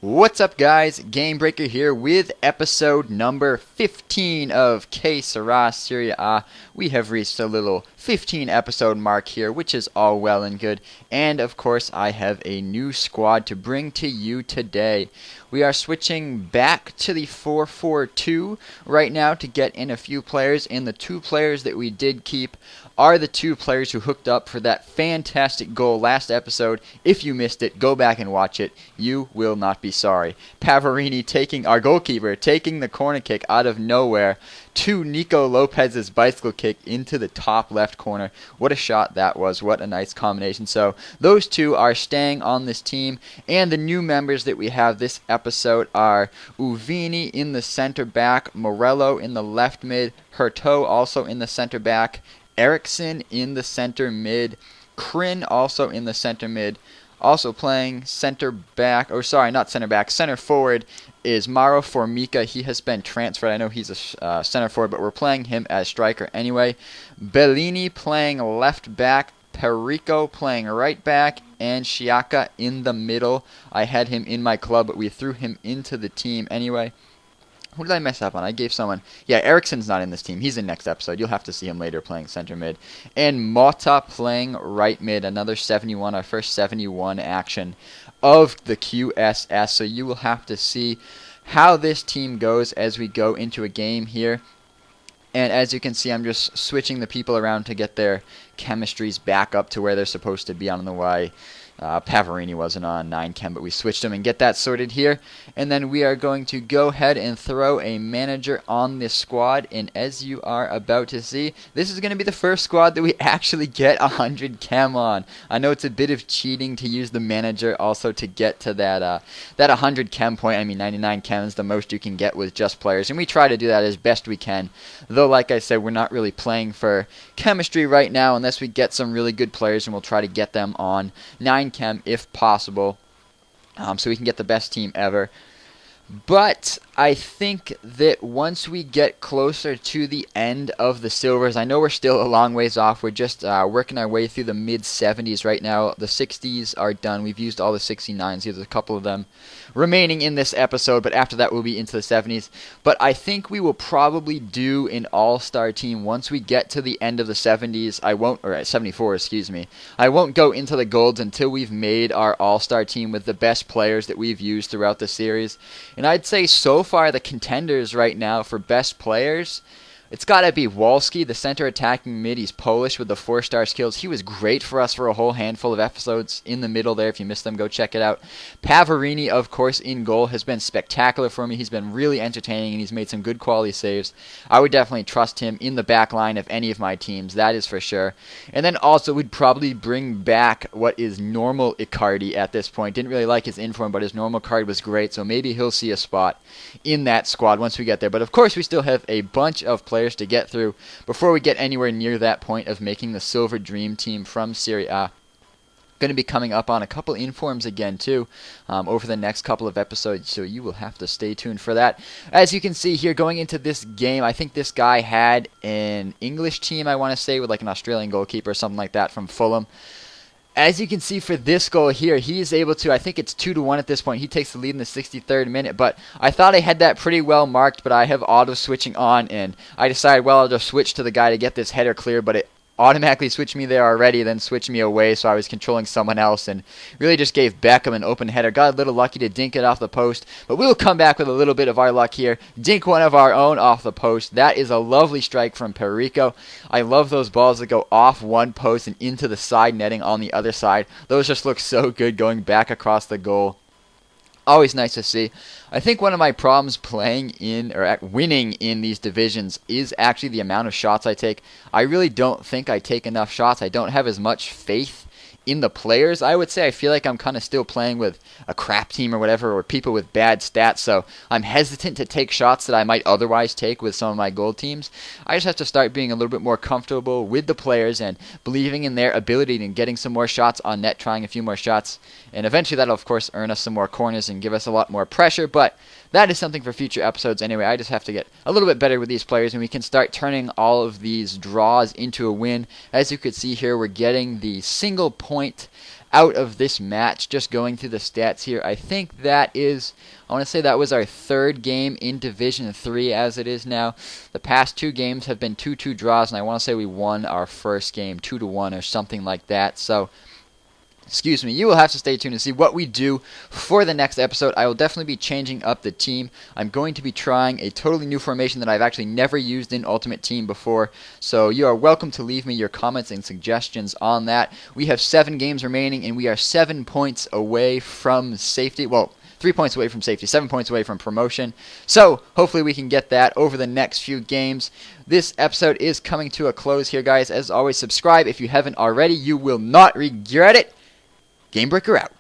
What's up, guys? Game Breaker here with episode number 15 of Sera Serie. We have reached a little 15 episode mark here, which is all well and good. And of course, I have a new squad to bring to you today. We are switching back to the 4-4-2 right now to get in a few players, and the two players that we did keep are the two players who hooked up for that fantastic goal last episode. If you missed it, go back and watch it. You will not be sorry. Pavarini taking our goalkeeper, taking the corner kick out of nowhere to Nico Lopez's bicycle kick into the top left corner. What a shot that was. What a nice combination. So those two are staying on this team, and the new members that we have this episode are Uvini in the center back, Morello in the left mid, Hurto also in the center back, Eriksson in the center mid, Krin also in the center mid. Also playing center back, center forward is Mauro Formica. He has been transferred. I know he's a center forward, but we're playing him as striker anyway. Bellini playing left back, Perico playing right back, and Sciacca in the middle. I had him in my club, but we threw him into the team anyway. Who did I mess up on? I gave someone... Yeah, Eriksson's not in this team. He's in next episode. You'll have to see him later playing center mid. And Mota playing right mid. Another 71, our first 71 action of the QSS. So you will have to see how this team goes as we go into a game here. And as you can see, I'm just switching the people around to get their chemistries back up to where they're supposed to be. I don't know why Pavarini wasn't on 9-chem, but we switched him and get that sorted here. And then we are going to go ahead and throw a manager on this squad. And as you are about to see, this is going to be the first squad that we actually get 100 chem on. I know it's a bit of cheating to use the manager also to get to that 100 chem point. I mean, 99 chem is the most you can get with just players, and we try to do that as best we can. Though, like I said, we're not really playing for chemistry right now unless we get some really good players, and we'll try to get them on 9-chem if possible, so we can get the best team ever. But I think that once we get closer to the end of the silvers, I know we're still a long ways off. We're just working our way through the mid-70s right now. The 60s are done. We've used all the 69s. There's a couple of them remaining in this episode, but after that we'll be into the 70s. But I think we will probably do an all-star team once we get to the end of the 70s. 74, excuse me. I won't go into the golds until we've made our all-star team with the best players that we've used throughout the series. And I'd say so far the contenders right now for best players, it's got to be Wolski, the center attacking mid. He's Polish with the 4-star skills. He was great for us for a whole handful of episodes in the middle there. If you missed them, go check it out. Pavarini, of course, in goal has been spectacular for me. He's been really entertaining, and he's made some good quality saves. I would definitely trust him in the back line of any of my teams. That is for sure. And then also we'd probably bring back what is normal Icardi at this point. Didn't really like his inform, but his normal card was great, so maybe he'll see a spot in that squad once we get there. But of course, we still have a bunch of players to get through before we get anywhere near that point of making the Silver Dream Team from Serie A. Going to be coming up on a couple informs again too over the next couple of episodes, so you will have to stay tuned for that. As you can see here, going into this game, I think this guy had an English team, I want to say, with like an Australian goalkeeper or something like that from Fulham. As you can see for this goal here, he is able to, I think it's 2-1 at this point. He takes the lead in the 63rd minute, but I thought I had that pretty well marked, but I have auto switching on, and I decided, well, I'll just switch to the guy to get this header clear, but it automatically switched me there already, then switched me away, so I was controlling someone else, and really just gave Beckham an open header. Got a little lucky to dink it off the post, but we'll come back with a little bit of our luck here. Dink one of our own off the post. That is a lovely strike from Perico. I love those balls that go off one post and into the side netting on the other side. Those just look so good going back across the goal. Always nice to see. I think one of my problems playing in or winning in these divisions is actually the amount of shots I take. I really don't think I take enough shots. I don't have as much faith in the players. I would say I feel like I'm kind of still playing with a crap team or whatever, or people with bad stats, so I'm hesitant to take shots that I might otherwise take with some of my gold teams. I just have to start being a little bit more comfortable with the players and believing in their ability and getting some more shots on net, trying a few more shots, and eventually that'll of course earn us some more corners and give us a lot more pressure, but that is something for future episodes anyway. I just have to get a little bit better with these players, and we can start turning all of these draws into a win. As you could see here, we're getting the single point out of this match. Just going through the stats here, I think I want to say that was our third game in Division 3 as it is now. The past 2 games have been 2-2 draws, and I want to say we won our first game 2-1 or something like that. So, excuse me, you will have to stay tuned to see what we do for the next episode. I will definitely be changing up the team. I'm going to be trying a totally new formation that I've actually never used in Ultimate Team before. So you are welcome to leave me your comments and suggestions on that. We have 7 games remaining, and we are 7 points away from safety. Well, 3 points away from safety, 7 points away from promotion. So hopefully we can get that over the next few games. This episode is coming to a close here, guys. As always, subscribe if you haven't already. You will not regret it. Game Breaker out.